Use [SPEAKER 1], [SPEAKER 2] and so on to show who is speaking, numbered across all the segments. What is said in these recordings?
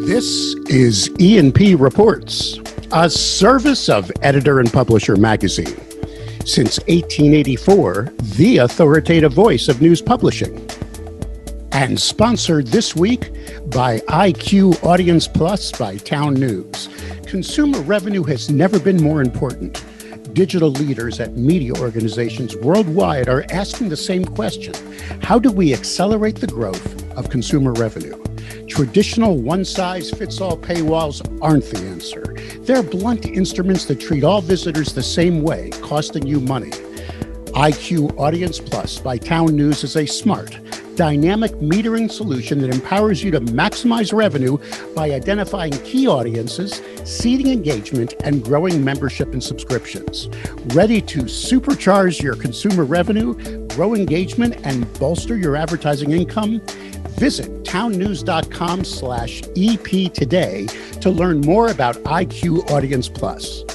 [SPEAKER 1] This is E&P Reports, a service of Editor and Publisher magazine. Since 1884, the authoritative voice of news publishing. And sponsored this week by IQ Audience Plus by Town News. Consumer revenue has never been more important. Digital leaders at media organizations worldwide are asking the same question. How do we accelerate the growth of consumer revenue? Traditional one-size-fits-all paywalls aren't the answer. They're blunt instruments that treat all visitors the same way, costing you money. IQ Audience Plus by Town News is a smart, dynamic metering solution that empowers you to maximize revenue by identifying key audiences, seeding engagement, and growing membership and subscriptions. Ready to supercharge your consumer revenue, grow engagement, and bolster your advertising income? Visit townnews.com/EP today to learn more about IQ Audience Plus.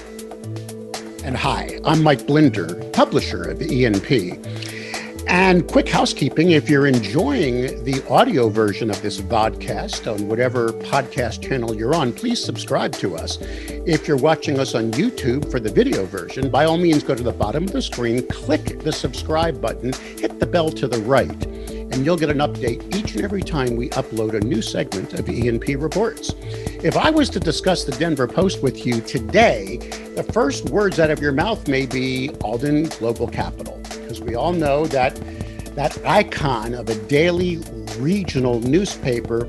[SPEAKER 1] And hi, I'm Mike Blinder, publisher of E&P. And quick housekeeping, if you're enjoying the audio version of this podcast on whatever podcast channel you're on, please subscribe to us. If you're watching us on YouTube for the video version, by all means, go to the bottom of the screen, click the subscribe button, hit the bell to the right, and you'll get an update each and every time we upload a new segment of E&P Reports. If I was to discuss the Denver Post with you today, the first words out of your mouth may be Alden Global Capital, because we all know that that icon of a daily regional newspaper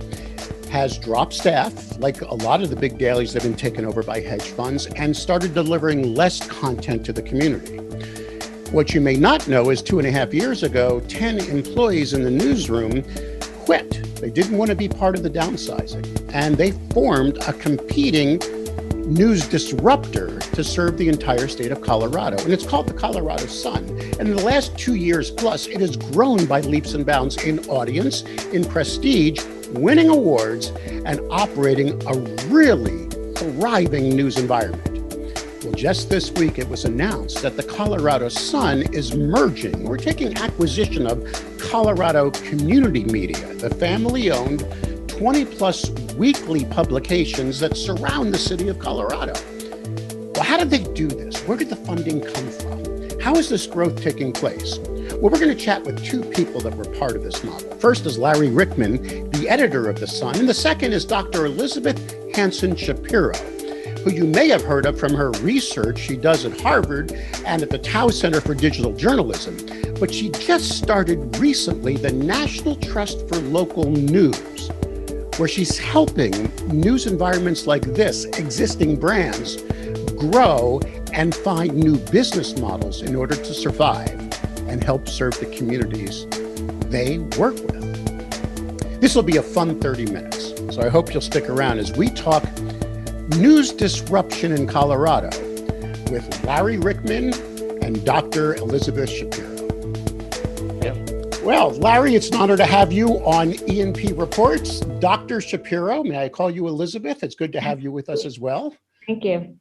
[SPEAKER 1] has dropped staff, like a lot of the big dailies that have been taken over by hedge funds, and started delivering less content to the community. What you may not know is 2.5 years ago, 10 employees in the newsroom quit. They didn't want to be part of the downsizing, and they formed a competing news disruptor to serve the entire state of Colorado. And it's called the Colorado Sun. And in the last 2 years plus, it has grown by leaps and bounds in audience, in prestige, winning awards, and operating a really thriving news environment. Well, just this week, it was announced that the Colorado Sun is merging or taking acquisition of Colorado Community Media, the family-owned 20-plus weekly publications that surround the city of Colorado. Well, how did they do this? Where did the funding come from? How is this growth taking place? Well, we're going to chat with two people that were part of this model. First is Larry Ryckman, the editor of The Sun, and the second is Dr. Elizabeth Hansen Shapiro, who you may have heard of from her research she does at Harvard and at the Tao Center for Digital Journalism. But she just started recently the National Trust for Local News, where she's helping news environments like this, existing brands, grow and find new business models in order to survive and help serve the communities they work with. This will be a fun 30 minutes, so I hope you'll stick around as we talk news disruption in Colorado with Larry Ryckman and Dr. Elizabeth Shapiro. Well, Larry, it's an honor to have you on E&P Reports. Dr. Shapiro, may I call you Elizabeth? It's good to have you with us as well.
[SPEAKER 2] Thank you.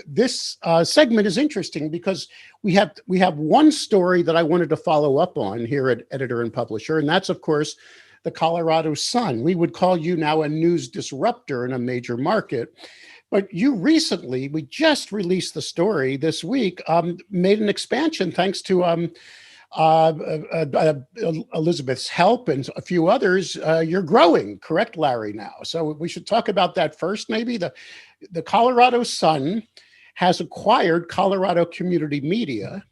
[SPEAKER 1] This segment is interesting because we have one story that I wanted to follow up on here at Editor and Publisher, and that's, of course, the Colorado Sun. We would call you now a news disruptor in a major market. But you recently, we just released the story this week, made an expansion thanks to Elizabeth's help and a few others. You're growing, correct, Larry, now? So we should talk about that first, maybe. The Colorado Sun has acquired Colorado Community Media,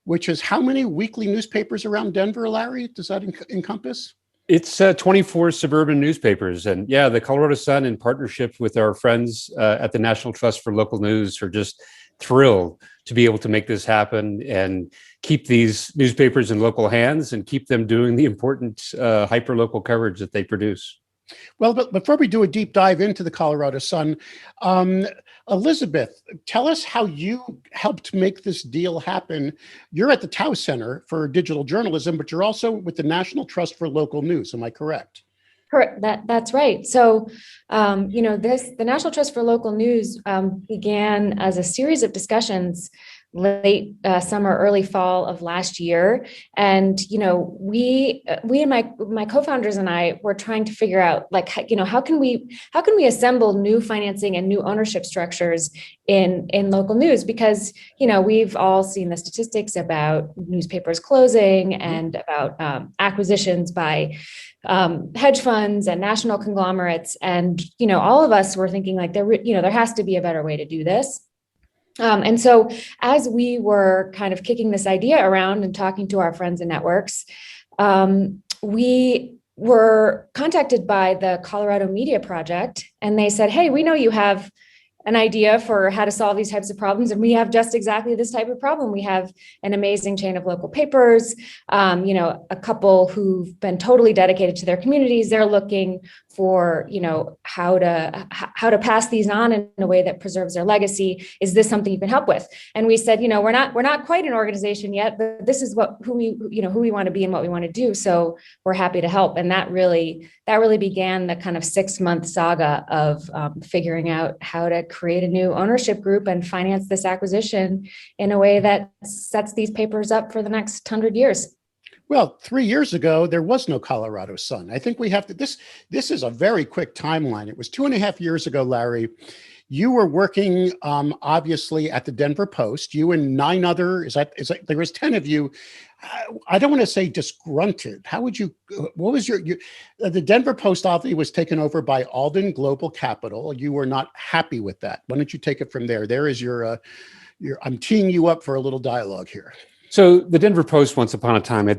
[SPEAKER 1] which is how many weekly newspapers around Denver, Larry, does that encompass?
[SPEAKER 3] It's 24 suburban newspapers. And yeah, the Colorado Sun, in partnership with our friends at the National Trust for Local News, are just thrilled to be able to make this happen and keep these newspapers in local hands and keep them doing the important hyper-local coverage that they produce.
[SPEAKER 1] Well, but before we do a deep dive into the Colorado Sun, Elizabeth, tell us how you helped make this deal happen. You're at the Tao Center for Digital Journalism, but you're also with the National Trust for Local News. Am I correct?
[SPEAKER 2] Correct. That's right. So, the National Trust for Local News began as a series of discussions late summer, early fall of last year. And, we and my co-founders and I were trying to figure out, like, how can we assemble new financing and new ownership structures in local news? Because, we've all seen the statistics about newspapers closing and about acquisitions by hedge funds and national conglomerates. And, all of us were thinking, like, there has to be a better way to do this. And so as we were kind of kicking this idea around and talking to our friends and networks, we were contacted by the Colorado Media Project, and they said, hey, we know you have an idea for how to solve these types of problems. And we have just exactly this type of problem. We have an amazing chain of local papers, a couple who've been totally dedicated to their communities. They're looking for, how to pass these on in a way that preserves their legacy. Is this something you can help with? And we said, we're not quite an organization yet, but this is who we want to be and what we want to do. So we're happy to help. And that really began the kind of 6-month saga of figuring out how to create a new ownership group and finance this acquisition in a way that sets these papers up for the next 100 years.
[SPEAKER 1] Well, 3 years ago, there was no Colorado Sun. I think we have to, this is a very quick timeline. It was 2.5 years ago, Larry. You were working, obviously, at the Denver Post. You and 9 other, there was 10 of you. I don't want to say disgruntled. How would you, what was the Denver Post obviously was taken over by Alden Global Capital. You were not happy with that. Why don't you take it from there? There is I'm teeing you up for a little dialogue here.
[SPEAKER 3] So the Denver Post, once upon a time, had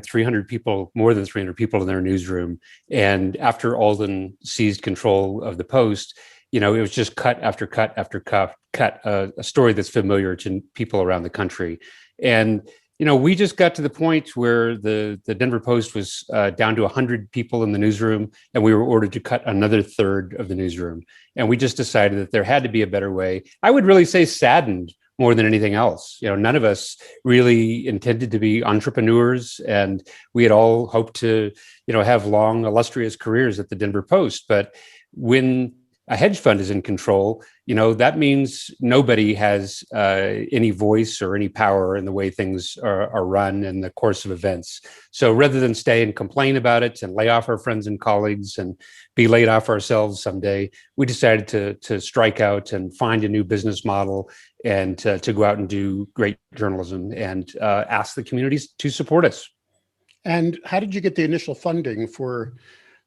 [SPEAKER 3] more than 300 people in their newsroom. And after Alden seized control of the Post, it was just cut after cut after cut, a story that's familiar to people around the country. And, we just got to the point where the Denver Post was down to 100 people in the newsroom, and we were ordered to cut another third of the newsroom. And we just decided that there had to be a better way. I would really say saddened more than anything else. None of us really intended to be entrepreneurs, and we had all hoped to, have long, illustrious careers at the Denver Post. But when a hedge fund is in control, that means nobody has any voice or any power in the way things are run in the course of events. So rather than stay and complain about it and lay off our friends and colleagues and be laid off ourselves someday, we decided to strike out and find a new business model and to go out and do great journalism and ask the communities to support us.
[SPEAKER 1] And how did you get the initial funding for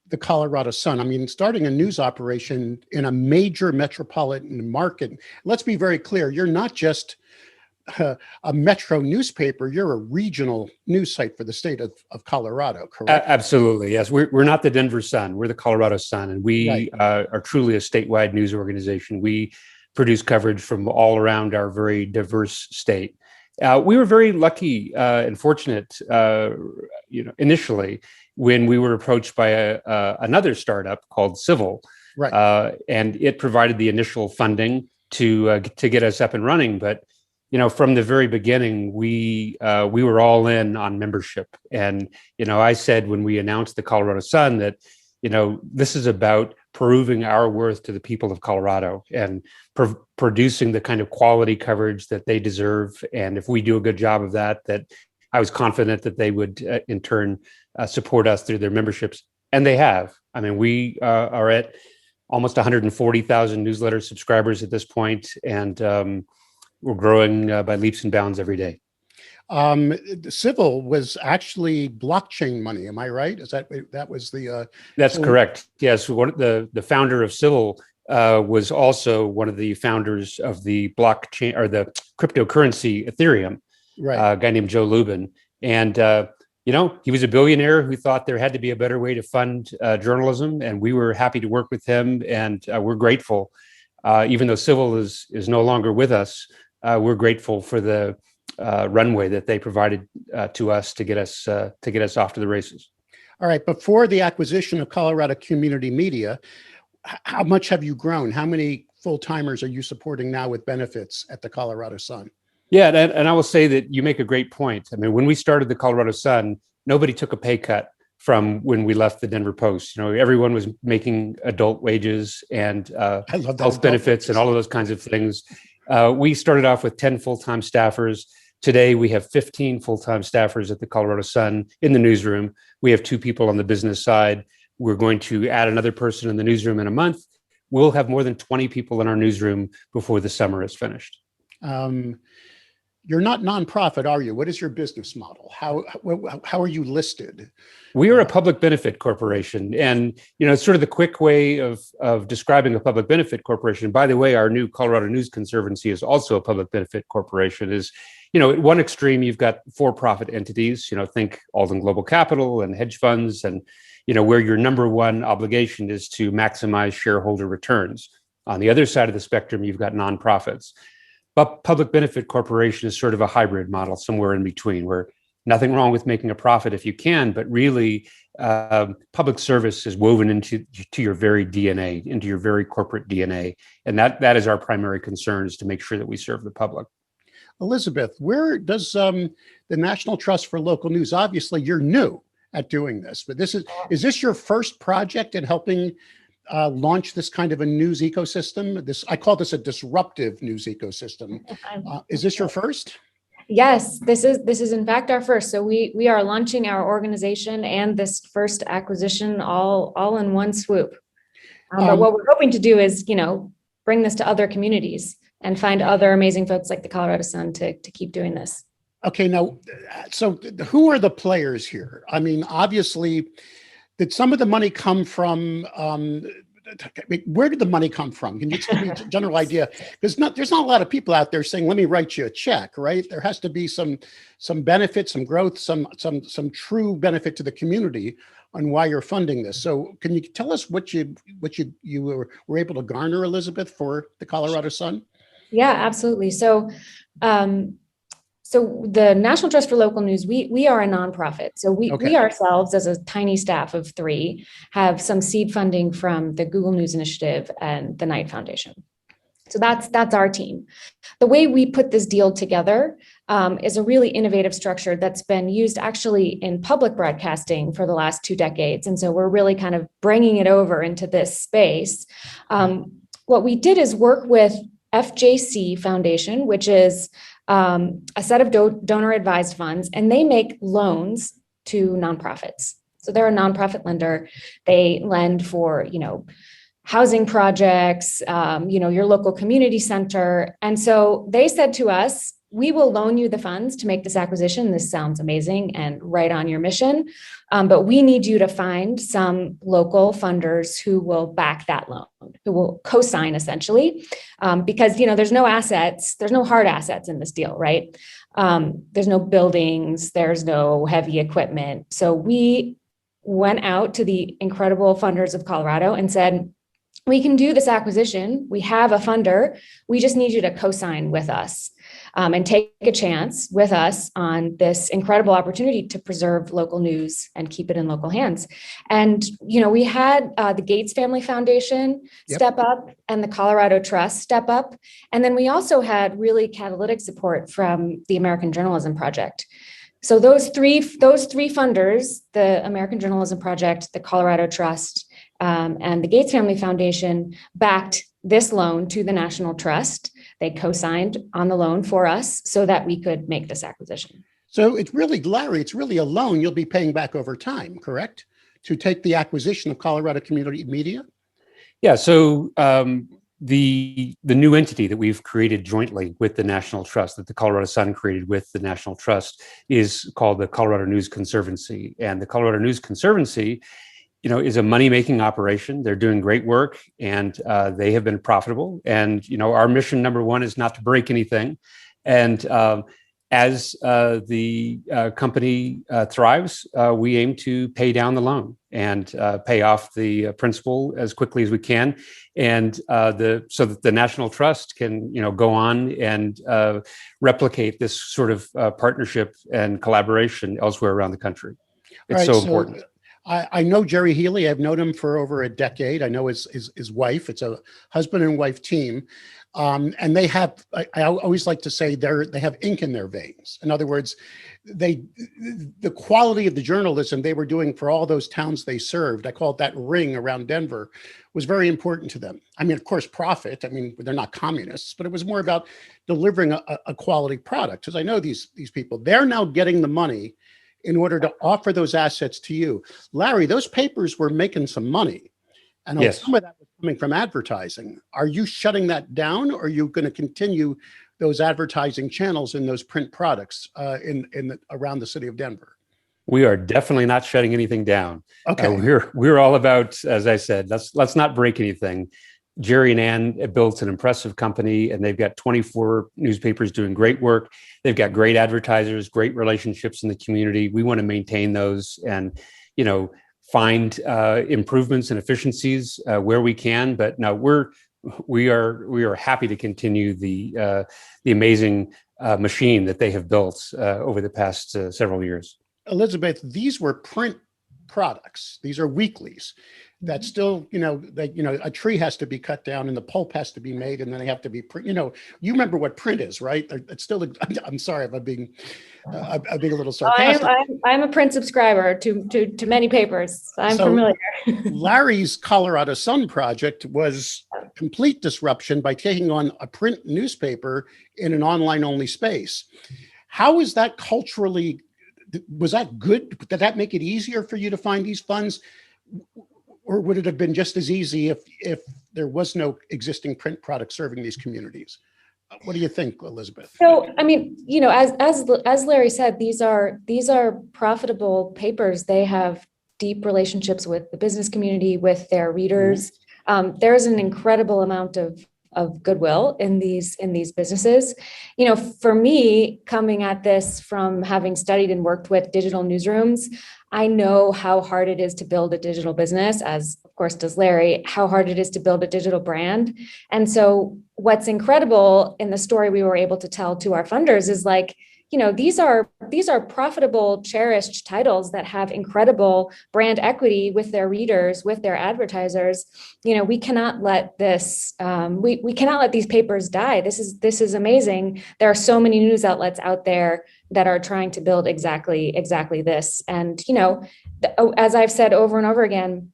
[SPEAKER 1] the Colorado Sun? I mean, starting a news operation in a major metropolitan market, let's be very clear, you're not just a metro newspaper, you're a regional news site for the state of Colorado, correct?
[SPEAKER 3] Absolutely, yes. We're not the Denver Sun, we're the Colorado Sun, and we are truly a statewide news organization. We produce coverage from all around our very diverse state. We were very lucky and fortunate, initially, when we were approached by another startup called Civil, and it provided the initial funding to get us up and running. But from the very beginning, we were all in on membership. And I said when we announced the Colorado Sun that this is about proving our worth to the people of Colorado and producing the kind of quality coverage that they deserve. And if we do a good job of that I was confident that they would in turn support us through their memberships. And they have. I mean, we are at almost 140,000 newsletter subscribers at this point, and we're growing by leaps and bounds every day.
[SPEAKER 1] Civil was actually blockchain money. Am I right? That was the?
[SPEAKER 3] That's correct. Yes, the founder of Civil was also one of the founders of the blockchain or the cryptocurrency Ethereum. A guy named Joe Lubin, and he was a billionaire who thought there had to be a better way to fund journalism, and we were happy to work with him, and we're grateful. Even though Civil is no longer with us, we're grateful for the runway that they provided to us to get us off to the races.
[SPEAKER 1] All right. Before the acquisition of Colorado Community Media, how much have you grown? How many full-timers are you supporting now with benefits at the Colorado Sun?
[SPEAKER 3] Yeah, and I will say that you make a great point. I mean, when we started the Colorado Sun, nobody took a pay cut from when we left the Denver Post. Everyone was making adult wages and health benefits and all of those kinds of things. We started off with 10 full-time staffers. Today, we have 15 full-time staffers at the Colorado Sun in the newsroom. We have 2 people on the business side. We're going to add another person in the newsroom in a month. We'll have more than 20 people in our newsroom before the summer is finished.
[SPEAKER 1] You're not nonprofit, are you? What is your business model? How are you listed?
[SPEAKER 3] We are a public benefit corporation, and it's sort of the quick way of describing a public benefit corporation. By the way, our new Colorado News Conservancy is also a public benefit corporation. At one extreme, you've got for-profit entities. Think Alden Global Capital and hedge funds, and where your number one obligation is to maximize shareholder returns. On the other side of the spectrum, you've got nonprofits. But public benefit corporation is sort of a hybrid model, somewhere in between, where nothing wrong with making a profit if you can, but really public service is woven into your very DNA, into your very corporate DNA. And that is our primary concern, is to make sure that we serve the public.
[SPEAKER 1] Elizabeth, where does the National Trust for Local News, obviously you're new at doing this, but is this your first project in helping launch this kind of a news ecosystem? I call this a disruptive news ecosystem. Is this your first?
[SPEAKER 2] Yes, this is in fact our first. So we are launching our organization and this first acquisition all in one swoop. But what we're hoping to do is, bring this to other communities and find other amazing folks like the Colorado Sun to keep doing this.
[SPEAKER 1] Okay, now, so who are the players here? I mean, obviously, did some of the money come from, where did the money come from? Can you give me a general idea? Because there's not a lot of people out there saying, let me write you a check, right? There has to be some benefit, some growth, some true benefit to the community on why you're funding this. So can you tell us what you were able to garner, Elizabeth, for the Colorado Sun?
[SPEAKER 2] Yeah, absolutely. So the National Trust for Local News, we are a nonprofit. So we ourselves, as a tiny staff of 3, have some seed funding from the Google News Initiative and the Knight Foundation. So that's our team. The way we put this deal together is a really innovative structure that's been used actually in public broadcasting for the last 2 decades. And so we're really kind of bringing it over into this space. What we did is work with FJC Foundation, which is a set of donor advised funds, and they make loans to nonprofits. So they're a nonprofit lender. They lend for, housing projects, your local community center. And so they said to us, we will loan you the funds to make this acquisition. This sounds amazing and right on your mission. But we need you to find some local funders who will back that loan, who will co-sign essentially, because, there's no assets, there's no hard assets in this deal, right? There's no buildings, there's no heavy equipment. So we went out to the incredible funders of Colorado and said, we can do this acquisition. We have a funder. We just need you to co-sign with us. And take a chance with us on this incredible opportunity to preserve local news and keep it in local hands. And, we had the Gates Family Foundation step up and the Colorado Trust step up. And then we also had really catalytic support from the American Journalism Project. So those three funders, the American Journalism Project, the Colorado Trust, and the Gates Family Foundation, backed this loan to the National Trust. They co-signed on the loan for us so that we could make this acquisition.
[SPEAKER 1] So it's really, Larry, it's really a loan you'll be paying back over time, correct? To take the acquisition of Colorado Community Media?
[SPEAKER 3] Yeah, so the new entity that we've created jointly with the National Trust, that the Colorado Sun created with the National Trust, is called the Colorado News Conservancy. And the Colorado News Conservancy is a money-making operation. They're doing great work, and they have been profitable. And our mission number one is not to break anything. And as the company thrives, we aim to pay down the loan and pay off the principal as quickly as we can, and so that the National Trust can go on and replicate this sort of partnership and collaboration elsewhere around the country. It's so important.
[SPEAKER 1] I know Jerry Healy. I've known him for over a decade. I know his wife. It's a husband and wife team. And they have, I always like to say they have ink in their veins. In other words, the quality of the journalism they were doing for all those towns they served, I call it that ring around Denver, was very important to them. I mean, of course, profit. I mean, they're not communists, but it was more about delivering a quality product. Because I know these people, they're now getting the money in order to offer those assets to you. Larry, those papers were making some money. And
[SPEAKER 3] Yes.
[SPEAKER 1] Some of that was coming from advertising. Are you shutting that down, or are you going to continue those advertising channels in those print products around the city of Denver?
[SPEAKER 3] We are definitely not shutting anything down.
[SPEAKER 1] Okay.
[SPEAKER 3] We're all about, as I said, let's not break anything. Jerry and Ann built an impressive company, and they've got 24 newspapers doing great work. They've got great advertisers, great relationships in the community. We want to maintain those and, find improvements and efficiencies where we can. But no, we are happy to continue the amazing machine that they have built over the past several years.
[SPEAKER 1] Elizabeth, these were print products. These are weeklies that still, a tree has to be cut down and the pulp has to be made, and then they have to be print. You remember what print is, right? It's still. I'm sorry if I'm being a little sarcastic.
[SPEAKER 2] I'm a print subscriber to many papers. I'm familiar.
[SPEAKER 1] Larry's Colorado Sun project was complete disruption by taking on a print newspaper in an online-only space. How is that culturally? Was that good? Did that make it easier for you to find these funds? Or would it have been just as easy if there was no existing print product serving these communities? What do you think, Elizabeth?
[SPEAKER 2] So, I mean, as Larry said, these are profitable papers. They have deep relationships with the business community, with their readers. There's an incredible amount of goodwill in these businesses. For me, coming at this from having studied and worked with digital newsrooms, I know how hard it is to build a digital business, as of course does Larry, how hard it is to build a digital brand. And so what's incredible in the story we were able to tell to our funders is these are profitable, cherished titles that have incredible brand equity with their readers, with their advertisers. We cannot let this. We cannot let these papers die. This is amazing. There are so many news outlets out there that are trying to build exactly this. And as I've said over and over again,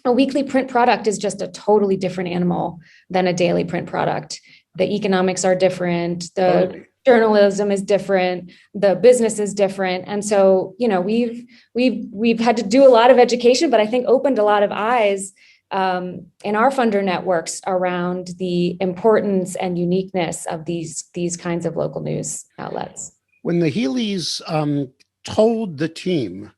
[SPEAKER 2] a weekly print product is just a totally different animal than a daily print product. The economics are different. The journalism is different. The business is different. And so, we've had to do a lot of education, but I think opened a lot of eyes in our funder networks around the importance and uniqueness of these kinds of local news outlets.
[SPEAKER 1] When the Healys told the team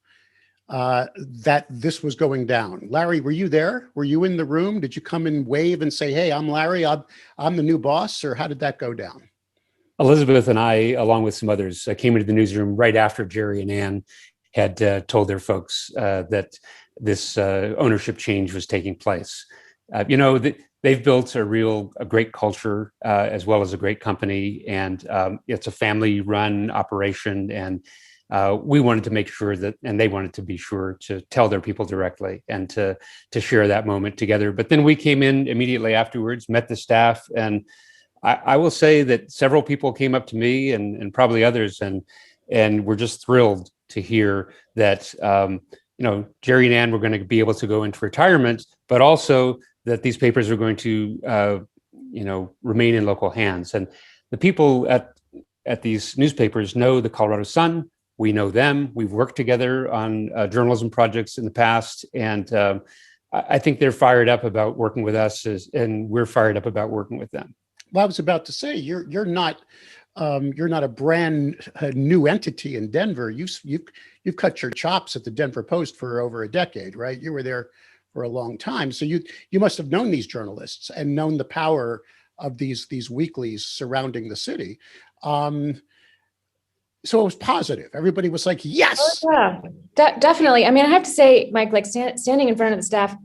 [SPEAKER 1] that this was going down, Larry, were you there? Were you in the room? Did you come and wave and say, "Hey, I'm Larry. I'm the new boss," or how did that go down?
[SPEAKER 3] Elizabeth and I, along with some others, came into the newsroom right after Jerry and Ann had told their folks that this ownership change was taking place. They've built a great culture as well as a great company, and it's a family-run operation. And we wanted to make sure that, and they wanted to be sure to tell their people directly and to share that moment together. But then we came in immediately afterwards, met the staff, and I will say that several people came up to me and probably others, and were just thrilled to hear that Jerry and Ann were going to be able to go into retirement, but also that these papers are going to remain in local hands. And the people at these newspapers know the Colorado Sun. We know them. We've worked together on journalism projects in the past, and I think they're fired up about working with us, and we're fired up about working with them.
[SPEAKER 1] Well, I was about to say you're not a brand new entity in Denver. You've cut your chops at the Denver Post for over a decade, right? You were there for a long time, so you must have known these journalists and known the power of these weeklies surrounding the city. So it was positive. Everybody was like, "Yes."
[SPEAKER 2] Oh, yeah, definitely. I mean, I have to say, Mike, standing in front of the staff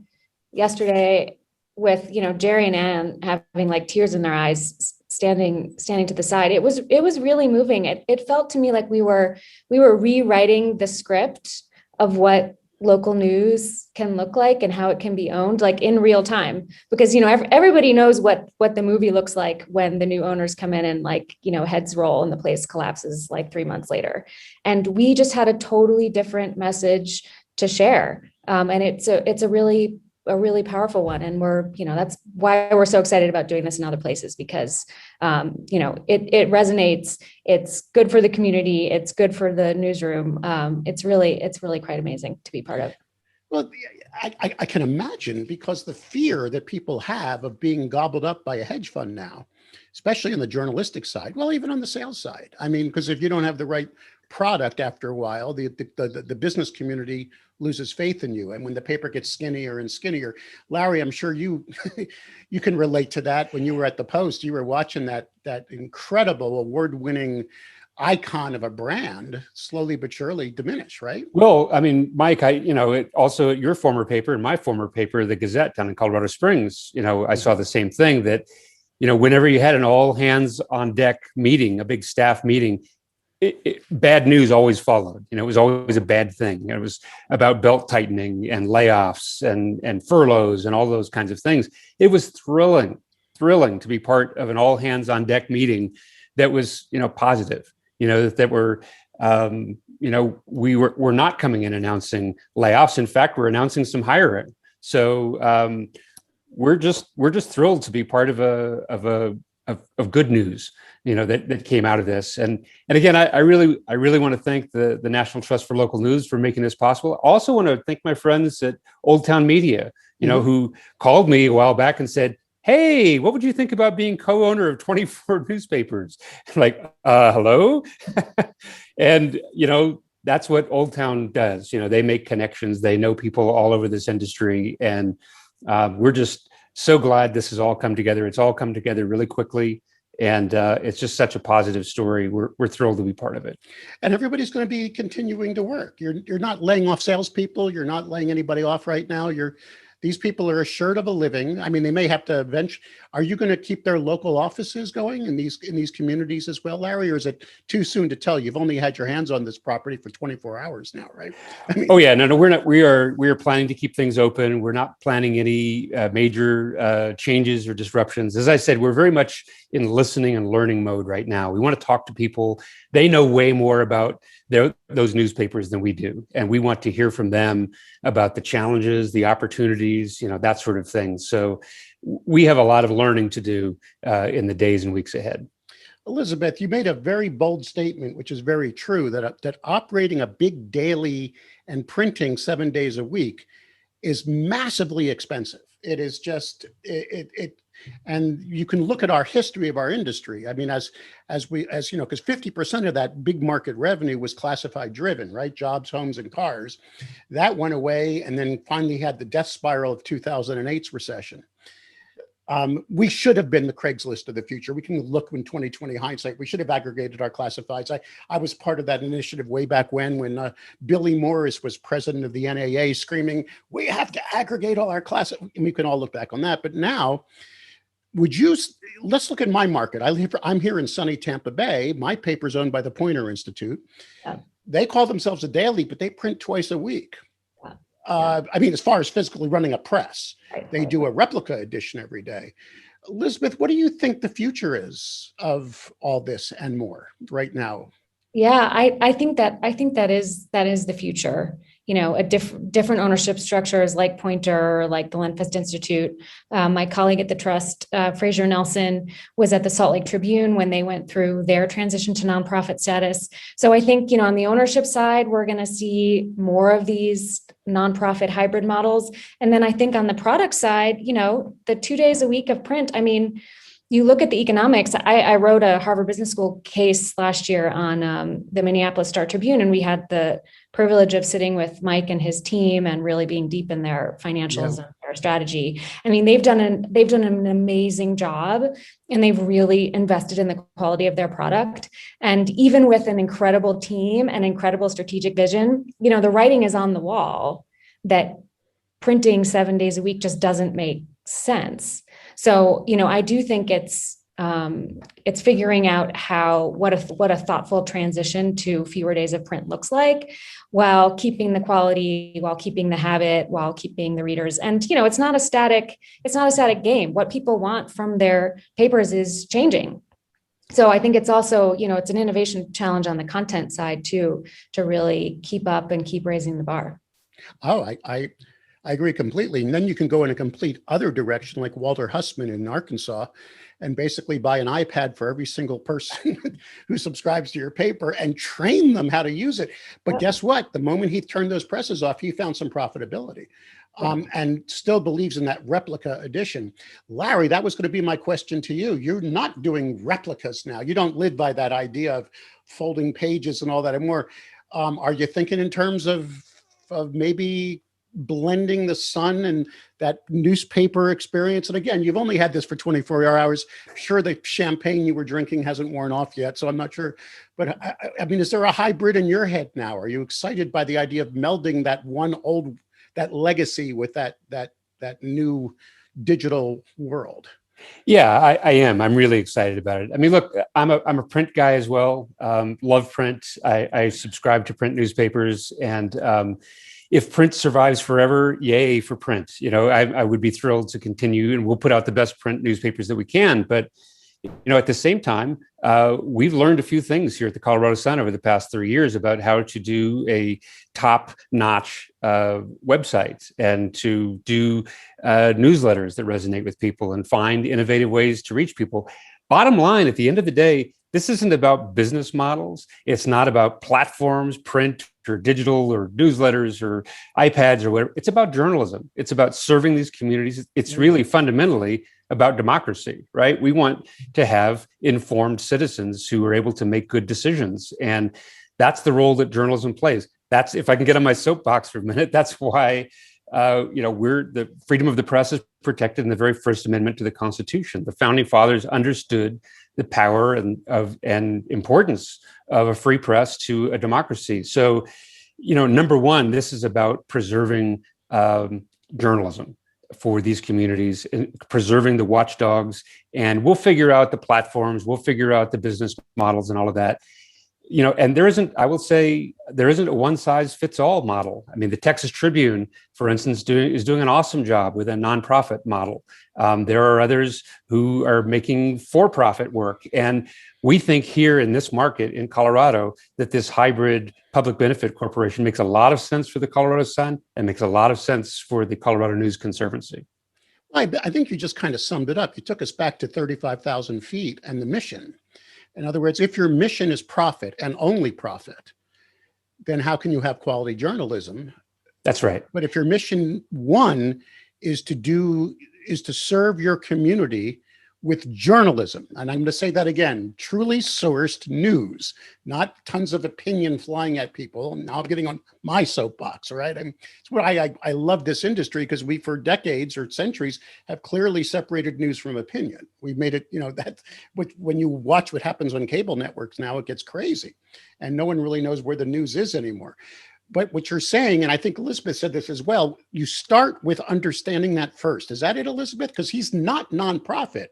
[SPEAKER 2] yesterday with Jerry and Ann having tears in their eyes, standing to the side, it was really moving. It felt to me like we were rewriting the script of what local news can look like and how it can be owned, like in real time, because, everybody knows what the movie looks like when the new owners come in and heads roll and the place collapses like 3 months later. And we just had a totally different message to share. And it's a really powerful one. And that's why we're so excited about doing this in other places, because, it resonates. It's good for the community. It's good for the newsroom. It's really quite amazing to be part of.
[SPEAKER 1] Well, I can imagine, because the fear that people have of being gobbled up by a hedge fund now, especially on the journalistic side, well, even on the sales side. I mean, because if you don't have the right product after a while, the business community loses faith in you. And when the paper gets skinnier and skinnier, Larry, I'm sure you you can relate to that. When you were at the Post, you were watching that incredible award-winning icon of a brand slowly but surely diminish, right?
[SPEAKER 3] Well, I mean, Mike, also at your former paper and my former paper, the Gazette down in Colorado Springs, I saw the same thing, that, whenever you had an all hands on deck meeting, a big staff meeting, bad news always followed. It was always a bad thing. It was about belt tightening and layoffs and furloughs and all those kinds of things. It was thrilling to be part of an all hands on deck meeting that was, positive. That we're not coming in announcing layoffs. In fact, we're announcing some hiring. So we're just thrilled to be part of good news, that came out of this. And again, I really want to thank the National Trust for Local News for making this possible. I also want to thank my friends at Old Town Media, who called me a while back and said, "Hey, what would you think about being co-owner of 24 newspapers?" Like, hello? And, that's what Old Town does. They make connections. They know people all over this industry. And we're just so glad this has all come together. It's all come together really quickly. And it's just such a positive story. We're thrilled to be part of it.
[SPEAKER 1] And everybody's going to be continuing to work. You're not laying off salespeople. You're not laying anybody off right now. These people are assured of a living. I mean, they may have to eventually. Are you going to keep their local offices going in these communities as well, Larry, or is it too soon to tell? You've only had your hands on this property for 24 hours now, right? I mean,
[SPEAKER 3] oh yeah, no, we're not. We are planning to keep things open. We're not planning any major changes or disruptions. As I said, we're very much in listening and learning mode right now. We want to talk to people. They know way more about those newspapers than we do, and we want to hear from them about the challenges, the opportunities, that sort of thing. So we have a lot of learning to do in the days and weeks ahead.
[SPEAKER 1] Elizabeth, you made a very bold statement, which is very true, that operating a big daily and printing 7 days a week is massively expensive. It is just and you can look at our history of our industry. I mean, as you know, because 50% of that big market revenue was classified driven, right? Jobs, homes, and cars. That went away, and then finally had the death spiral of 2008's recession. We should have been the Craigslist of the future. We can look in 2020 hindsight. We should have aggregated our classifieds. I was part of that initiative way back when Billy Morris was president of the NAA, screaming, "We have to aggregate all our classifieds." And we can all look back on that. But now, let's look at my market. I'm here in sunny Tampa Bay. My paper's owned by the Poynter Institute. Yeah. They call themselves a daily, but they print twice a week. I mean, as far as physically running a press, they do a replica edition every day. Elizabeth, what do you think the future is of all this and more right now?
[SPEAKER 2] Yeah, I think that is the future. A different ownership structures like Poynter, like the Lenfest Institute. My colleague at the Trust, Fraser Nelson, was at the Salt Lake Tribune when they went through their transition to nonprofit status. So I think, on the ownership side, we're going to see more of these nonprofit hybrid models. And then I think on the product side, the 2 days a week of print, I mean, you look at the economics. I wrote a Harvard Business School case last year on the Minneapolis Star-Tribune, and we had the privilege of sitting with Mike and his team and really being deep in their financials and their strategy. I mean, they've done an amazing job, and they've really invested in the quality of their product. And even with an incredible team and incredible strategic vision, the writing is on the wall that printing 7 days a week just doesn't make sense. So, I do think it's it's figuring out what a thoughtful transition to fewer days of print looks like, while keeping the quality, while keeping the habit, while keeping the readers. And it's not a static game. What people want from their papers is changing. So I think it's also, it's an innovation challenge on the content side too, to really keep up and keep raising the bar.
[SPEAKER 1] Oh, I agree completely. And then you can go in a complete other direction, like Walter Hussman in Arkansas, and basically buy an iPad for every single person who subscribes to your paper and train them how to use it. But guess what? The moment he turned those presses off, he found some profitability. And still believes in that replica edition. Larry, that was going to be my question to you. You're not doing replicas now. You don't live by that idea of folding pages and all that anymore. Are you thinking in terms of maybe blending the Sun and that newspaper experience? And again, you've only had this for 24 hours. Sure, the champagne you were drinking hasn't worn off yet, so I'm not sure. But I mean, is there a hybrid in your head now? Are you excited by the idea of melding that legacy with that new digital world?
[SPEAKER 3] Yeah, I am. I'm really excited about it. I mean, look, I'm a print guy as well. Love print. I subscribe to print newspapers, and if print survives forever, yay for print. I would be thrilled to continue, and we'll put out the best print newspapers that we can. But at the same time, we've learned a few things here at the Colorado Sun over the past 3 years about how to do a top-notch website and to do newsletters that resonate with people and find innovative ways to reach people. Bottom line, at the end of the day, this isn't about business models. It's not about platforms, print or digital or newsletters or iPads or whatever. It's about journalism. It's about serving these communities. It's really fundamentally about democracy, right? We want to have informed citizens who are able to make good decisions. And that's the role that journalism plays. That's, if I can get on my soapbox for a minute, that's why the freedom of the press is protected in the very First Amendment to the Constitution. The founding fathers understood the power and importance of a free press to a democracy. So, number one, this is about preserving journalism for these communities, and preserving the watchdogs, and we'll figure out the platforms, we'll figure out the business models and all of that. And there isn't a one size fits all model. I mean, the Texas Tribune, for instance, is doing an awesome job with a nonprofit model. There are others who are making for-profit work. And we think here in this market in Colorado that this hybrid public benefit corporation makes a lot of sense for the Colorado Sun and makes a lot of sense for the Colorado News Conservancy.
[SPEAKER 1] I think you just kind of summed it up. You took us back to 35,000 feet and the mission. In other words, if your mission is profit and only profit, then how can you have quality journalism?
[SPEAKER 3] That's right.
[SPEAKER 1] But if your mission one is to serve your community with journalism, and I'm going to say that again, truly sourced news, not tons of opinion flying at people. Now I'm getting on my soapbox, all right? It's what I love this industry, because we, for decades or centuries, have clearly separated news from opinion. We've made it, that when you watch what happens on cable networks now, it gets crazy, and no one really knows where the news is anymore. But what you're saying, and I think Elizabeth said this as well, you start with understanding that first. Is that it, Elizabeth? Because he's not nonprofit,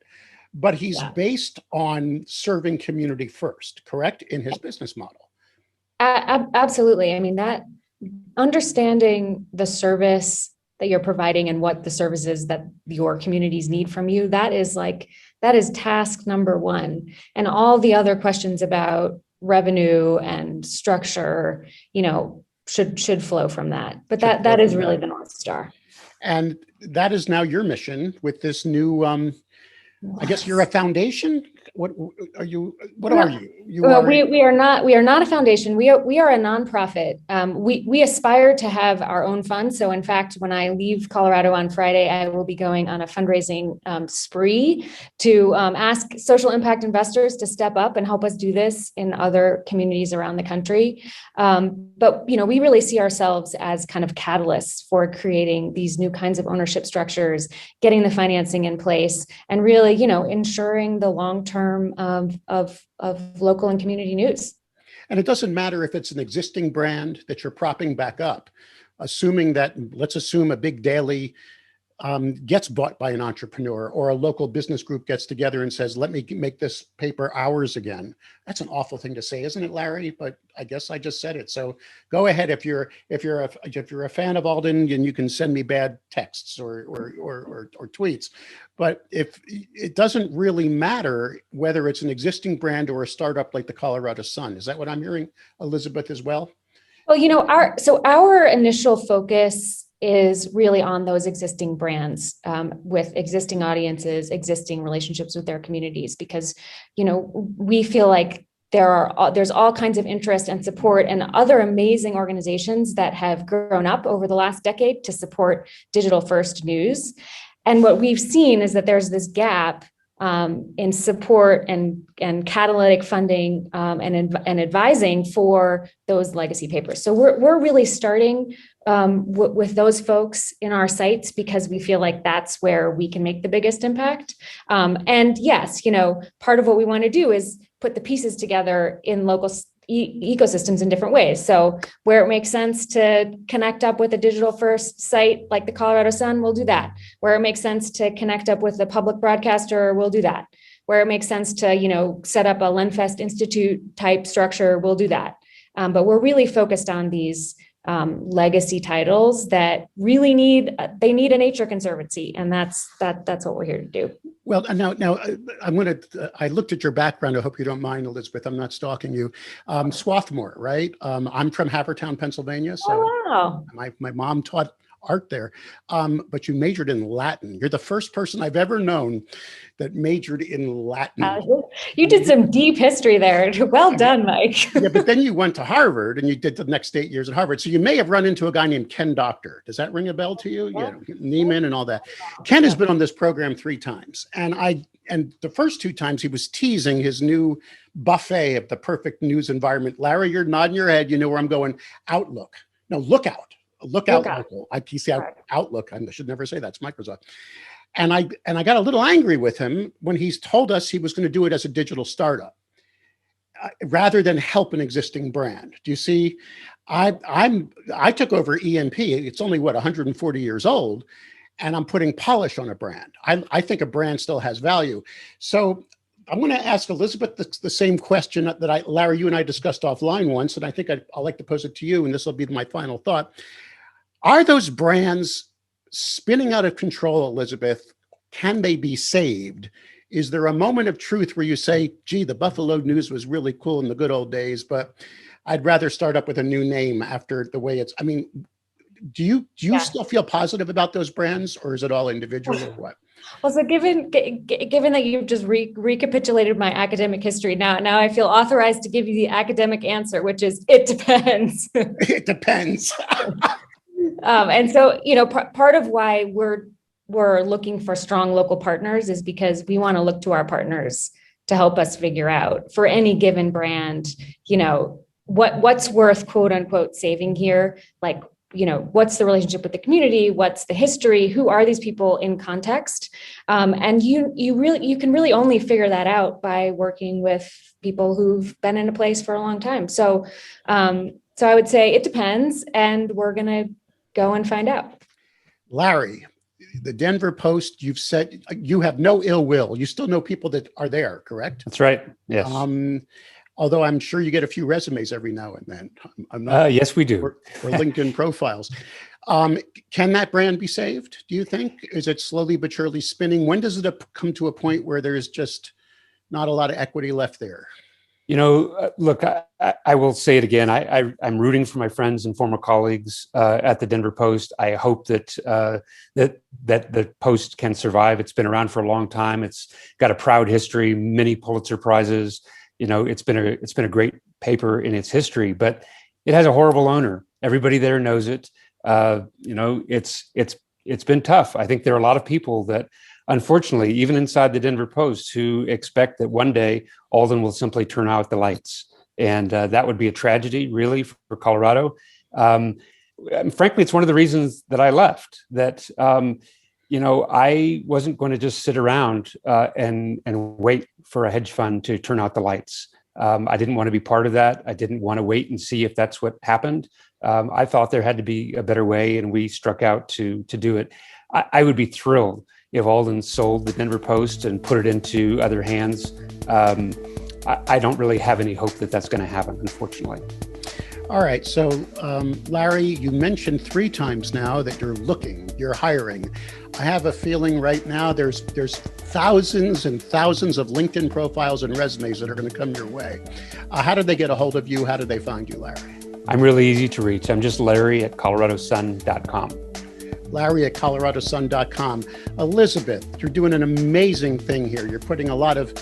[SPEAKER 1] but he's based on serving community first, correct, in his business model?
[SPEAKER 2] Absolutely. I mean, that understanding the service that you're providing and what the services that your communities need from you, that is task number one. And all the other questions about revenue and structure, should flow from that. But that is really the North Star.
[SPEAKER 1] And that is now your mission with this new, I guess you're a foundation. What are you? We are not a foundation. We are a nonprofit. We aspire to have our own fund. So in fact, when I leave Colorado on Friday, I will be going on a fundraising spree to ask social impact investors to step up and help us do this in other communities around the country. But we really see ourselves as kind of catalysts for creating these new kinds of ownership structures, getting the financing in place, and really, ensuring the long-term of local and community news. And it doesn't matter if it's an existing brand that you're propping back up, let's assume a big daily gets bought by an entrepreneur, or a local business group gets together and says, let me make this paper ours again. That's an awful thing to say, isn't it, Larry? But I guess I just said it. So go ahead. If you're a fan of Alden, and you can send me bad texts or tweets. But if it doesn't really matter whether it's an existing brand or a startup like the Colorado Sun. Is that what I'm hearing, Elizabeth, as well?
[SPEAKER 2] Well, our initial focus is really on those existing brands with existing audiences, existing relationships with their communities, because, we feel like there's all kinds of interest and support and other amazing organizations that have grown up over the last decade to support digital first news. And what we've seen is that there's this gap in support and catalytic funding and advising for those legacy papers. So we're really starting with those folks in our sites because we feel like that's where we can make the biggest impact. And yes, part of what we want to do is put the pieces together in local ecosystems in different ways. So where it makes sense to connect up with a digital first site like the Colorado Sun, we'll do that. Where it makes sense to connect up with a public broadcaster, we'll do that. Where it makes sense to, set up a Lenfest Institute type structure, we'll do that. But we're really focused on these legacy titles that really need a Nature Conservancy, and that's what we're here to do.
[SPEAKER 1] Well, now I looked at your background. I hope you don't mind, Elizabeth. I'm not stalking you. Swarthmore, right? I'm from Havertown, Pennsylvania. So
[SPEAKER 2] wow.
[SPEAKER 1] My mom taught art there, but you majored in Latin. You're the first person I've ever known that majored in Latin.
[SPEAKER 2] You did some deep history there. Well done, Mike.
[SPEAKER 1] Yeah, but then you went to Harvard and you did the next 8 years at Harvard. So you may have run into a guy named Ken Doctor. Does that ring a bell to you? Yeah, Neiman and all that. Ken has been on this program 3 times. And the first 2 times he was teasing his new buffet of the perfect news environment. Larry, you're nodding your head. You know where I'm going. Outlook. No, Lookout. Lookout. Outlook. I should never say that's Microsoft. And I got a little angry with him when he's told us he was going to do it as a digital startup rather than help an existing brand. Do you see? I took over E&P. It's only 140 years old, and I'm putting polish on a brand. I think a brand still has value. So I'm going to ask Elizabeth the same question that Larry, you and I discussed offline once, and I think I'd like to pose it to you, and this will be my final thought. Are those brands spinning out of control, Elizabeth? Can they be saved? Is there a moment of truth where you say, gee, the Buffalo News was really cool in the good old days, but I'd rather start up with a new name after the way it's, do you still feel positive about those brands, or is it all individual or what?
[SPEAKER 2] Well, so given that you've just recapitulated my academic history, now I feel authorized to give you the academic answer, which is it depends.
[SPEAKER 1] It depends.
[SPEAKER 2] And so, part of why we're looking for strong local partners is because we want to look to our partners to help us figure out for any given brand, what's worth quote unquote saving here, like. What's the relationship with the community? What's the history? Who are these people in context? And you can really only figure that out by working with people who've been in a place for a long time. So I would say it depends, and we're going to go and find out.
[SPEAKER 1] Larry, the Denver Post, you've said you have no ill will. You still know people that are there, correct?
[SPEAKER 3] That's right. Yes.
[SPEAKER 1] Although I'm sure you get a few resumes every now and then. I'm not,
[SPEAKER 3] yes, we do.
[SPEAKER 1] Or LinkedIn profiles. Can that brand be saved, do you think? Is it slowly but surely spinning? When does it come to a point where there's just not a lot of equity left there?
[SPEAKER 3] Look, I will say it again. I'm rooting for my friends and former colleagues at the Denver Post. I hope that the Post can survive. It's been around for a long time. It's got a proud history, many Pulitzer Prizes. It's been a great paper in its history, but it has a horrible owner. Everybody there knows it. It's been tough. I think there are a lot of people that, unfortunately, even inside the Denver Post, who expect that one day Alden will simply turn out the lights, and that would be a tragedy, really, for Colorado. Frankly, it's one of the reasons that I left. That I wasn't going to just sit around and wait for a hedge fund to turn out the lights. I didn't want to be part of that. I didn't want to wait and see if that's what happened. I thought there had to be a better way, and we struck out to do it. I would be thrilled if Alden sold the Denver Post and put it into other hands. I don't really have any hope that that's going to happen, unfortunately.
[SPEAKER 1] All right. So, Larry, you mentioned 3 times now that you're hiring. I have a feeling right now there's thousands and thousands of LinkedIn profiles and resumes that are going to come your way. How do they get a hold of you? How do they find you, Larry? I'm
[SPEAKER 3] really easy to reach. I'm just Larry@coloradosun.com.
[SPEAKER 1] Larry@coloradosun.com. Elizabeth, you're doing an amazing thing here. You're putting a lot of,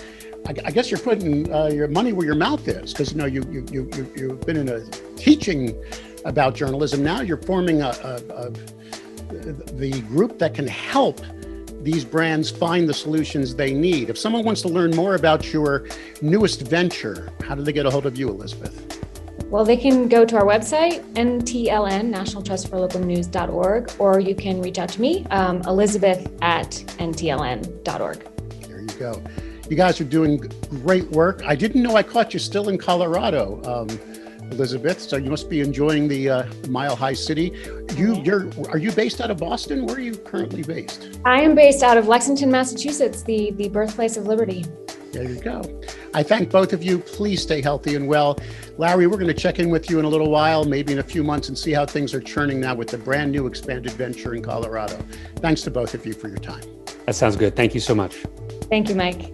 [SPEAKER 1] I guess you're putting your money where your mouth is, because you've been in a teaching about journalism. Now you're forming the group that can help these brands find the solutions they need. If someone wants to learn more about your newest venture, how do they get a hold of you, Elizabeth?
[SPEAKER 2] Well, they can go to our website, NTLN, National Trust for Local News.org, or you can reach out to me, Elizabeth@ntln.org.
[SPEAKER 1] There you go. You guys are doing great work. I didn't know I caught you still in Colorado, Elizabeth, so you must be enjoying the Mile High City. Are you based out of Boston? Where are you currently based?
[SPEAKER 2] I am based out of Lexington, Massachusetts, the birthplace of liberty.
[SPEAKER 1] There you go. I thank both of you. Please stay healthy and well. Larry, we're going to check in with you in a little while, maybe in a few months, and see how things are churning now with the brand new expanded venture in Colorado. Thanks to both of you for your time.
[SPEAKER 3] That sounds good. Thank you so much.
[SPEAKER 2] Thank you, Mike.